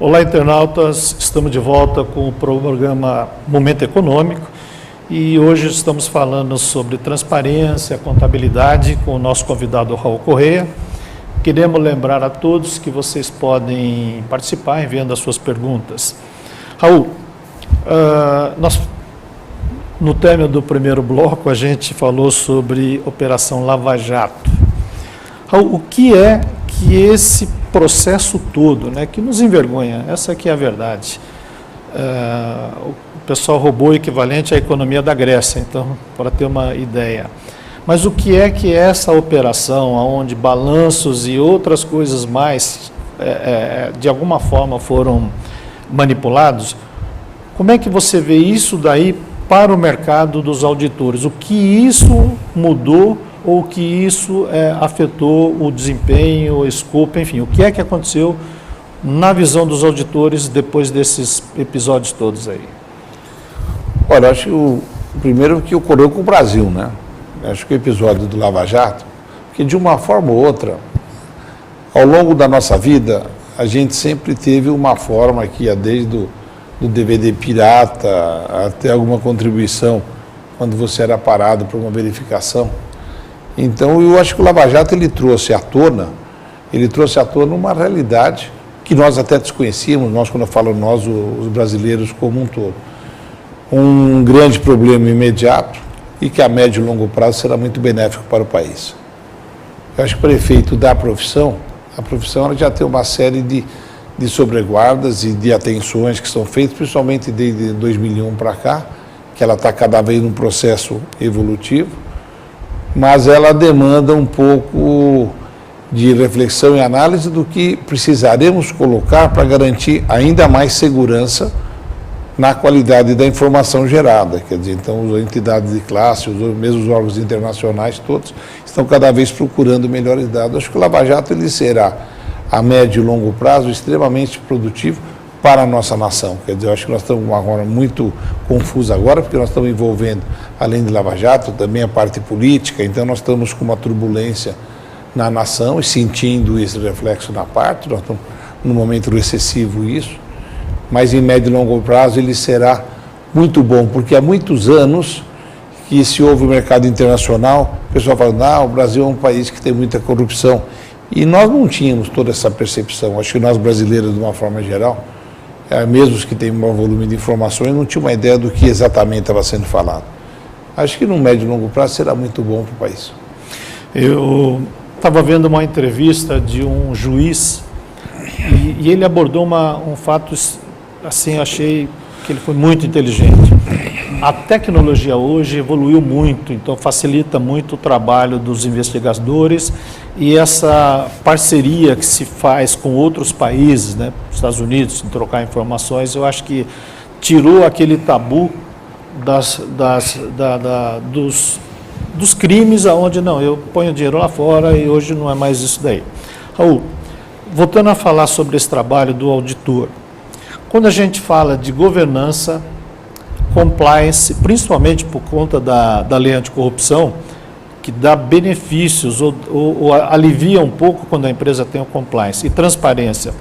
Olá, internautas, estamos de volta com o programa Momento Econômico e hoje estamos falando sobre transparência, contabilidade com o nosso convidado Raul Correia. Queremos lembrar a todos que vocês podem participar enviando as suas perguntas. Raul, no término do primeiro bloco a gente falou sobre Operação Lava Jato. Raul, o que é que esse processo todo, né, que nos envergonha, essa aqui é a verdade. O pessoal roubou o equivalente à economia da Grécia, então, para ter uma ideia. Mas o que é essa operação, onde balanços e outras coisas mais, de alguma forma, foram manipulados? Como é que você vê isso daí para o mercado dos auditores? O que isso mudou ou que isso afetou o desempenho, o escopo, enfim, o que é que aconteceu na visão dos auditores depois desses episódios todos aí? Olha, acho que o primeiro que ocorreu com o Brasil, né? Acho que o episódio do Lava Jato, que de uma forma ou outra, ao longo da nossa vida, a gente sempre teve uma forma que ia desde do DVD pirata até alguma contribuição quando você era parado para uma verificação. Então, eu acho que o Lava Jato ele trouxe à tona uma realidade que nós até desconhecíamos, nós, quando eu falo nós, os brasileiros como um todo. Um grande problema imediato e que a médio e longo prazo será muito benéfico para o país. Eu acho que o prefeito da profissão, a profissão ela já tem uma série de sobreguardas e de atenções que são feitas, principalmente desde 2001 para cá, que ela está cada vez num processo evolutivo, mas ela demanda um pouco de reflexão e análise do que precisaremos colocar para garantir ainda mais segurança na qualidade da informação gerada. Quer dizer, então, as entidades de classe, mesmo os órgãos internacionais, todos estão cada vez procurando melhores dados. Acho que o Lava Jato ele será, a médio e longo prazo, extremamente produtivo para a nossa nação. Quer dizer, eu acho que nós estamos com uma hora muito confusa agora, porque nós estamos envolvendo, além de Lava Jato, também a parte política, então nós estamos com uma turbulência na nação e sentindo esse reflexo na parte, nós estamos num momento recessivo isso, mas em médio e longo prazo ele será muito bom, porque há muitos anos que se ouve o mercado internacional, o pessoal fala, o Brasil é um país que tem muita corrupção, e nós não tínhamos toda essa percepção. Acho que nós brasileiros, de uma forma geral, mesmo os que têm um maior volume de informações, não tinham uma ideia do que exatamente estava sendo falado. Acho que no médio e longo prazo será muito bom para o país. Eu estava vendo uma entrevista de um juiz e ele abordou um fato, assim, achei que ele foi muito inteligente. A tecnologia hoje evoluiu muito, então facilita muito o trabalho dos investigadores e essa parceria que se faz com outros países, né, Estados Unidos, em trocar informações, eu acho que tirou aquele tabu dos crimes aonde não, eu ponho dinheiro lá fora e hoje não é mais isso daí. Raul, voltando a falar sobre esse trabalho do auditor, quando a gente fala de governança, compliance, principalmente por conta da lei anticorrupção, que dá benefícios ou alivia um pouco quando a empresa tem o compliance, e transparência.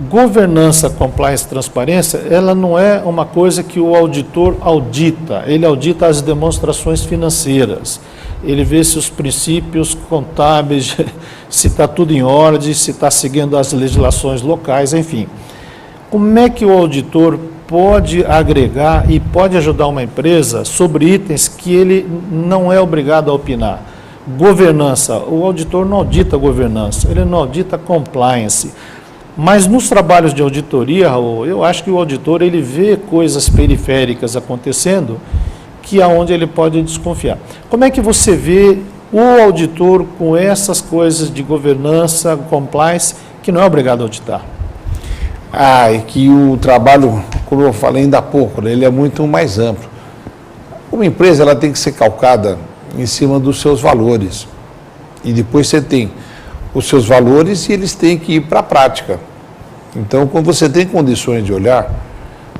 Governança, compliance, transparência, ela não é uma coisa que o auditor audita, ele audita as demonstrações financeiras, ele vê se os princípios contábeis, se está tudo em ordem, se está seguindo as legislações locais, enfim. Como é que o auditor pode agregar e pode ajudar uma empresa sobre itens que ele não é obrigado a opinar? Governança, o auditor não audita governança, ele não audita compliance. Mas nos trabalhos de auditoria, Raul, eu acho que o auditor ele vê coisas periféricas acontecendo que é onde ele pode desconfiar. Como é que você vê o auditor com essas coisas de governança, compliance, que não é obrigado a auditar? E que o trabalho, como eu falei ainda há pouco, né, ele é muito mais amplo. Uma empresa ela tem que ser calcada em cima dos seus valores. E depois você tem os seus valores e eles têm que ir para a prática. Então, quando você tem condições de olhar,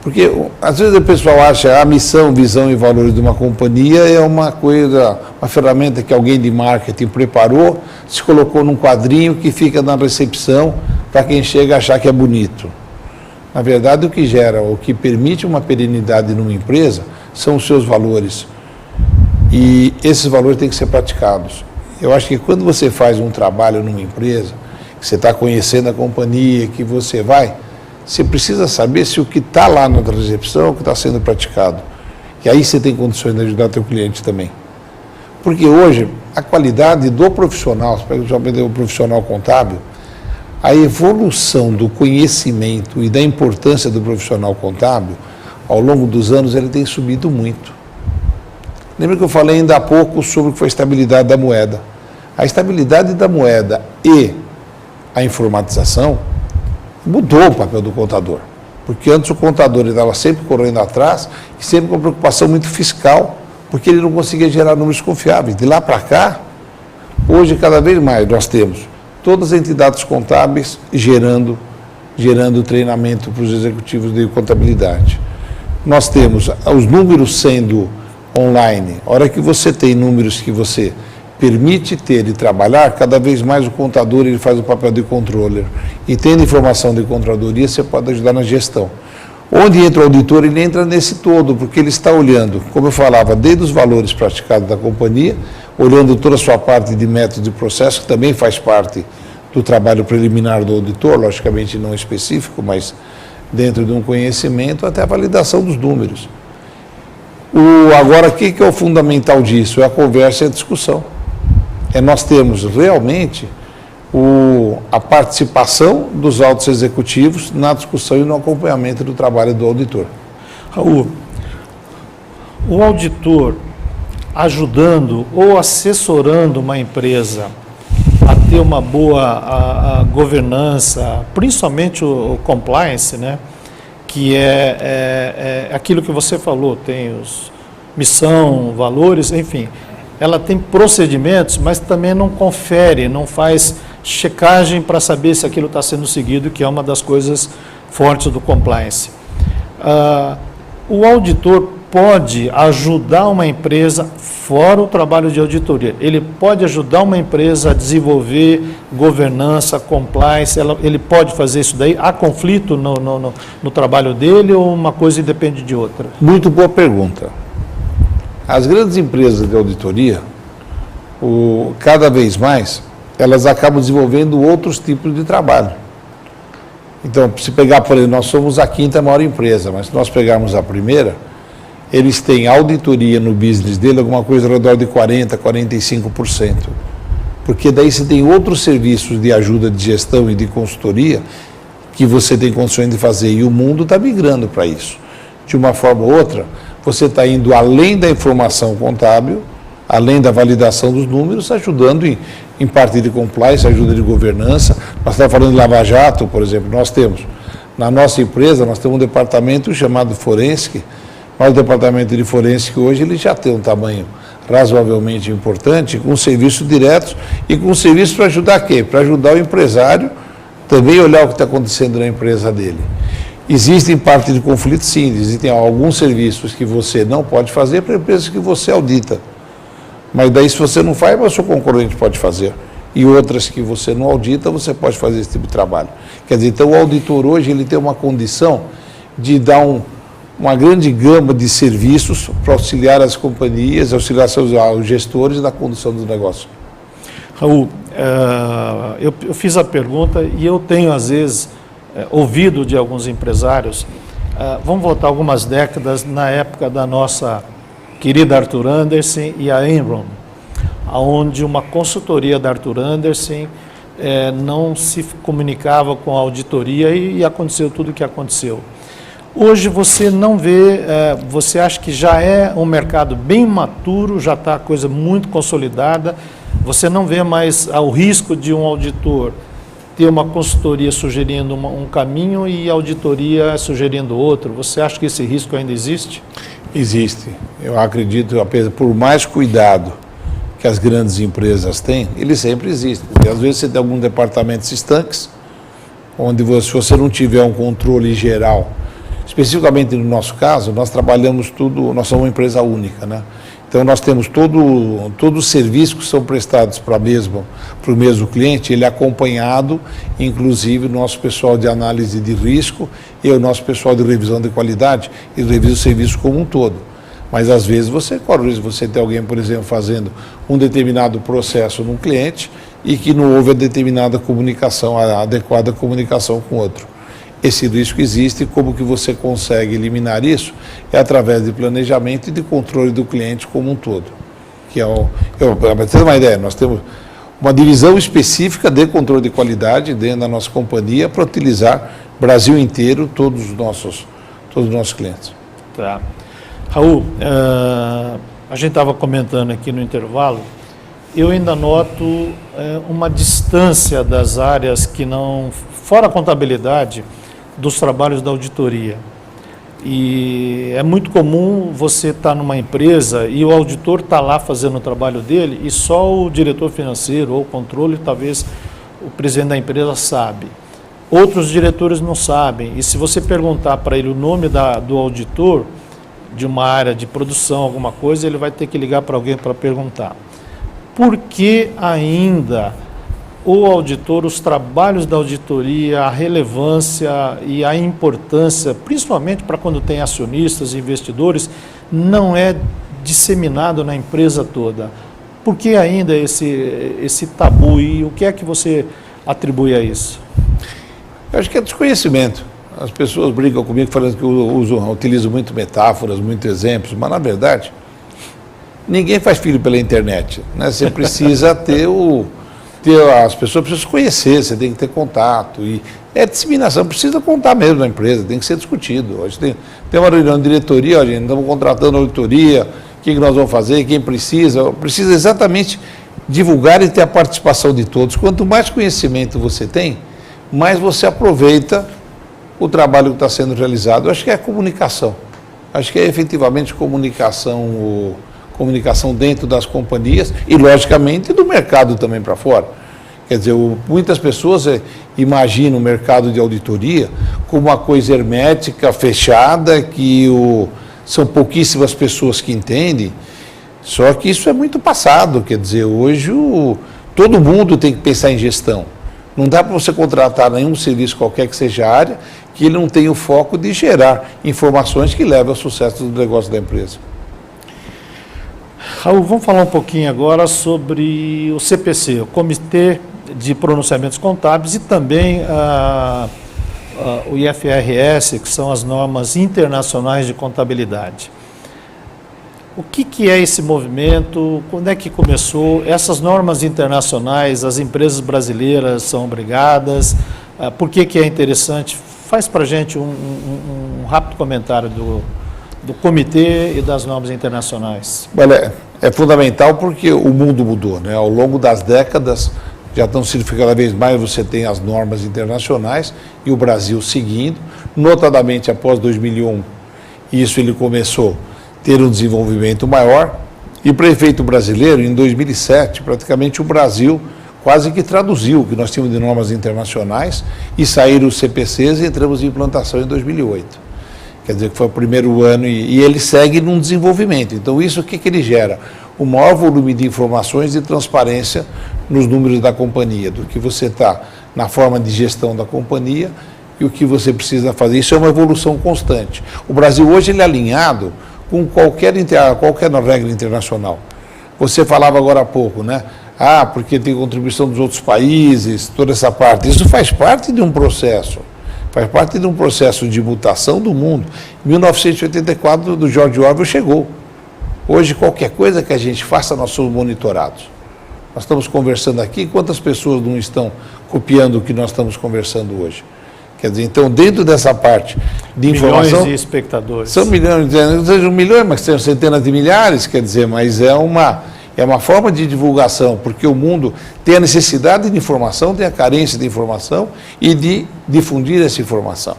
porque às vezes o pessoal acha a missão, visão e valores de uma companhia é uma coisa, uma ferramenta que alguém de marketing preparou, se colocou num quadrinho que fica na recepção para quem chega a achar que é bonito. Na verdade, o que gera, o que permite uma perenidade numa empresa são os seus valores. E esses valores têm que ser praticados. Eu acho que quando você faz um trabalho numa empresa, que você está conhecendo a companhia, que você precisa saber se o que está lá na recepção é o que está sendo praticado. E aí você tem condições de ajudar o teu cliente também. Porque hoje, a qualidade do profissional, especialmente o profissional contábil, a evolução do conhecimento e da importância do profissional contábil, ao longo dos anos, ele tem subido muito. Lembra que eu falei ainda há pouco sobre o que foi a estabilidade da moeda? A estabilidade da moeda e a informatização mudou o papel do contador. Porque antes o contador estava sempre correndo atrás e sempre com preocupação muito fiscal, porque ele não conseguia gerar números confiáveis. De lá para cá, hoje cada vez mais nós temos todas as entidades contábeis gerando treinamento para os executivos de contabilidade. Nós temos os números sendo online. A hora que você tem números que você permite ter e trabalhar, cada vez mais o contador ele faz o papel de controller. E tendo informação de controladoria, você pode ajudar na gestão. Onde entra o auditor, ele entra nesse todo, porque ele está olhando, como eu falava, desde os valores praticados da companhia, olhando toda a sua parte de método de processo, que também faz parte do trabalho preliminar do auditor, logicamente não específico, mas dentro de um conhecimento, até a validação dos números. Agora, o que é o fundamental disso? É a conversa e a discussão. Nós temos realmente a participação dos altos executivos na discussão e no acompanhamento do trabalho do auditor. Raul, o auditor ajudando ou assessorando uma empresa a ter uma boa governança, principalmente o compliance, né? Que é aquilo que você falou, tem missão, valores, enfim. Ela tem procedimentos, mas também não confere, não faz checagem para saber se aquilo está sendo seguido, que é uma das coisas fortes do compliance. O auditor pode ajudar uma empresa, fora o trabalho de auditoria, ele pode ajudar uma empresa a desenvolver governança, compliance, ele pode fazer isso daí? Há conflito no trabalho dele ou uma coisa depende de outra? Muito boa pergunta. As grandes empresas de auditoria, cada vez mais, elas acabam desenvolvendo outros tipos de trabalho. Então, se pegar, por exemplo, nós somos a quinta maior empresa, mas se nós pegarmos a primeira, eles têm auditoria no business dele, alguma coisa ao redor de 40%, 45%. Porque daí você tem outros serviços de ajuda de gestão e de consultoria que você tem condições de fazer. E o mundo está migrando para isso. De uma forma ou outra, você está indo além da informação contábil, além da validação dos números, ajudando em parte de compliance, ajuda de governança. Nós estamos falando de Lava Jato, por exemplo, nós temos, na nossa empresa, nós temos um departamento chamado Forensic, mas o departamento de Forensic hoje ele já tem um tamanho razoavelmente importante, com serviços diretos e com serviços para ajudar quem? Para ajudar o empresário também olhar o que está acontecendo na empresa dele. Existem parte de conflito, sim, existem alguns serviços que você não pode fazer para empresas que você audita. Mas daí, se você não faz, o seu concorrente pode fazer. E outras que você não audita, você pode fazer esse tipo de trabalho. Quer dizer, então o auditor hoje ele tem uma condição de dar uma grande gama de serviços para auxiliar as companhias, auxiliar os gestores na condução do negócio. Raul, eu fiz a pergunta e eu tenho, às vezes, ouvido de alguns empresários, vamos voltar algumas décadas na época da nossa querida Arthur Andersen e a Enron, onde uma consultoria da Arthur Andersen não se comunicava com a auditoria e aconteceu tudo o que aconteceu. Hoje você não vê, você acha que já é um mercado bem maturo, já está a coisa muito consolidada, você não vê mais o risco de um auditor ter uma consultoria sugerindo um caminho e a auditoria sugerindo outro. Você acha que esse risco ainda existe? Existe. Eu acredito, por mais cuidado que as grandes empresas têm, ele sempre existe. Porque às vezes você tem alguns departamentos estanques, onde se você não tiver um controle geral, especificamente no nosso caso, nós trabalhamos tudo, nós somos uma empresa única, né? Então, nós temos todos os serviços que são prestados para o mesmo cliente, ele é acompanhado, inclusive o nosso pessoal de análise de risco e o nosso pessoal de revisão de qualidade, e revisa o serviço como um todo. Mas, às vezes, você corre o risco, você tem alguém, por exemplo, fazendo um determinado processo num cliente e que não houve a determinada comunicação, a adequada comunicação com o outro. Esse risco existe, e como que você consegue eliminar isso? É através de planejamento e de controle do cliente como um todo. Para ter uma ideia, nós temos uma divisão específica de controle de qualidade dentro da nossa companhia para utilizar Brasil inteiro, todos os nossos clientes. Tá. Raul, a gente estava comentando aqui no intervalo, eu ainda noto uma distância das áreas que não, fora a contabilidade, dos trabalhos da auditoria. E é muito comum você estar numa empresa e o auditor está lá fazendo o trabalho dele e só o diretor financeiro ou o controle, talvez o presidente da empresa sabe. Outros diretores não sabem. E se você perguntar para ele o nome do auditor de uma área de produção, alguma coisa, ele vai ter que ligar para alguém para perguntar. Por que ainda o auditor, os trabalhos da auditoria, a relevância e a importância, principalmente para quando tem acionistas e investidores, não é disseminado na empresa toda? Por que ainda esse tabu, e o que é que você atribui a isso? Eu acho que é desconhecimento. As pessoas brincam comigo falando que eu utilizo muito metáforas, muitos exemplos, mas na verdade, ninguém faz filho pela internet, né? Você precisa as pessoas precisam conhecer, você tem que ter contato, e disseminação, precisa contar mesmo na empresa, tem que ser discutido. Hoje tem uma reunião de diretoria, gente, estamos contratando a auditoria, o que nós vamos fazer, quem precisa exatamente divulgar e ter a participação de todos. Quanto mais conhecimento você tem, mais você aproveita o trabalho que está sendo realizado. Eu acho que é a comunicação, acho que é efetivamente comunicação dentro das companhias e, logicamente, do mercado também para fora. Quer dizer, muitas pessoas imaginam o mercado de auditoria como uma coisa hermética, fechada, que são pouquíssimas pessoas que entendem, só que isso é muito passado. Quer dizer, hoje todo mundo tem que pensar em gestão. Não dá para você contratar nenhum serviço qualquer que seja a área, que ele não tenha o foco de gerar informações que levem ao sucesso do negócio da empresa. Raul, vamos falar um pouquinho agora sobre o CPC, o Comitê de Pronunciamentos Contábeis, e também o IFRS, que são as normas internacionais de contabilidade. O que é esse movimento? Quando é que começou? Essas normas internacionais, as empresas brasileiras são obrigadas? Por que é interessante? Faz para a gente um rápido comentário do comitê e das normas internacionais. Olha, é fundamental porque o mundo mudou, né? Ao longo das décadas, já estão sendo cada vez mais, você tem as normas internacionais e o Brasil seguindo, notadamente após 2001, isso ele começou a ter um desenvolvimento maior, e para efeito brasileiro, em 2007, praticamente o Brasil quase que traduziu o que nós tínhamos de normas internacionais, e saíram os CPCs e entramos em implantação em 2008. Quer dizer, que foi o primeiro ano, e ele segue num desenvolvimento. Então, isso o que ele gera? O maior volume de informações e transparência nos números da companhia, do que você está na forma de gestão da companhia e o que você precisa fazer. Isso é uma evolução constante. O Brasil hoje ele é alinhado com qualquer regra internacional. Você falava agora há pouco, né? Porque tem contribuição dos outros países, toda essa parte. Isso faz parte de um processo. Faz parte de um processo de mutação do mundo. Em 1984, do George Orwell chegou. Hoje, qualquer coisa que a gente faça, nós somos monitorados. Nós estamos conversando aqui, quantas pessoas não estão copiando o que nós estamos conversando hoje? Quer dizer, então, dentro dessa parte de informação... Milhões de espectadores. São milhões, não sejam milhões, mas são centenas de milhares, quer dizer, mas é uma forma de divulgação, porque o mundo tem a necessidade de informação, tem a carência de informação e de difundir essa informação.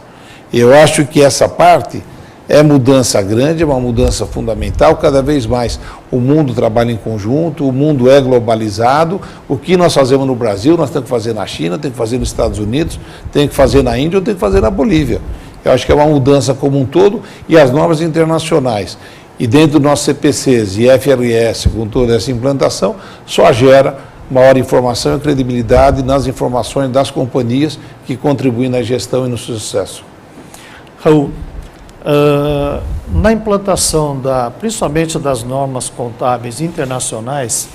Eu acho que essa parte é mudança grande, é uma mudança fundamental. Cada vez mais o mundo trabalha em conjunto, o mundo é globalizado. O que nós fazemos no Brasil, nós temos que fazer na China, temos que fazer nos Estados Unidos, temos que fazer na Índia, ou temos que fazer na Bolívia. Eu acho que é uma mudança como um todo, e as normas internacionais E dentro dos nossos CPCs e FRS, com toda essa implantação, só gera maior informação e credibilidade nas informações das companhias que contribuem na gestão e no sucesso. Raul, na implantação, principalmente das normas contábeis internacionais,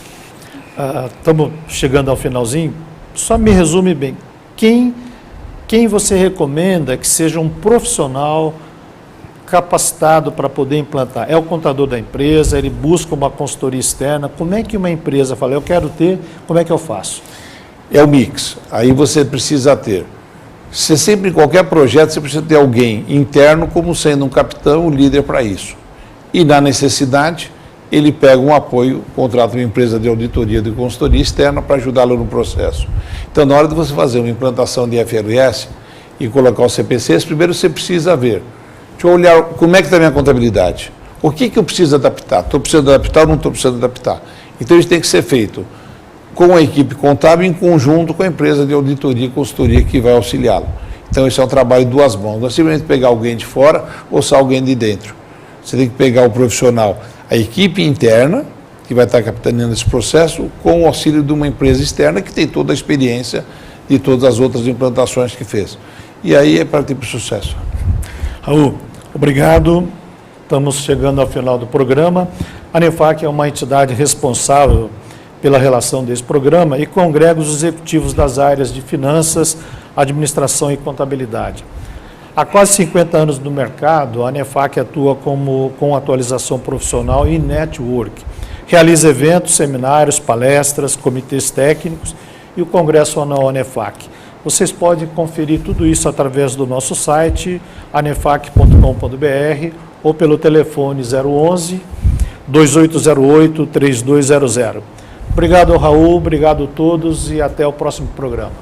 estamos chegando ao finalzinho, só me resume bem, quem você recomenda que seja um profissional capacitado para poder implantar? É o contador da empresa, ele busca uma consultoria externa, como é que uma empresa fala, eu quero ter, como é que eu faço? É o mix, aí você precisa ter. Você sempre, em qualquer projeto, você precisa ter alguém interno como sendo um capitão, um líder para isso. E na necessidade, ele pega um apoio, contrata uma empresa de auditoria, de consultoria externa para ajudá-lo no processo. Então, na hora de você fazer uma implantação de FRS e colocar os CPCs, primeiro você precisa ver, deixa eu olhar como é que está a minha contabilidade. O que eu preciso adaptar? Estou precisando adaptar ou não estou precisando adaptar? Então, isso tem que ser feito com a equipe contábil em conjunto com a empresa de auditoria e consultoria que vai auxiliá-lo. Então, isso é um trabalho de duas mãos. Não é simplesmente pegar alguém de fora ou só alguém de dentro. Você tem que pegar o profissional, a equipe interna, que vai estar capitaneando esse processo, com o auxílio de uma empresa externa que tem toda a experiência de todas as outras implantações que fez. E aí é partir para o sucesso. Raul, obrigado. Estamos chegando ao final do programa. A ANEFAC é uma entidade responsável pela relação desse programa e congrega os executivos das áreas de finanças, administração e contabilidade. Há quase 50 anos no mercado, a ANEFAC atua com atualização profissional e network. Realiza eventos, seminários, palestras, comitês técnicos e o Congresso Anual ANEFAC. Vocês podem conferir tudo isso através do nosso site, anefac.com.br, ou pelo telefone 011 2808 3200. Obrigado, Raul, obrigado a todos e até o próximo programa.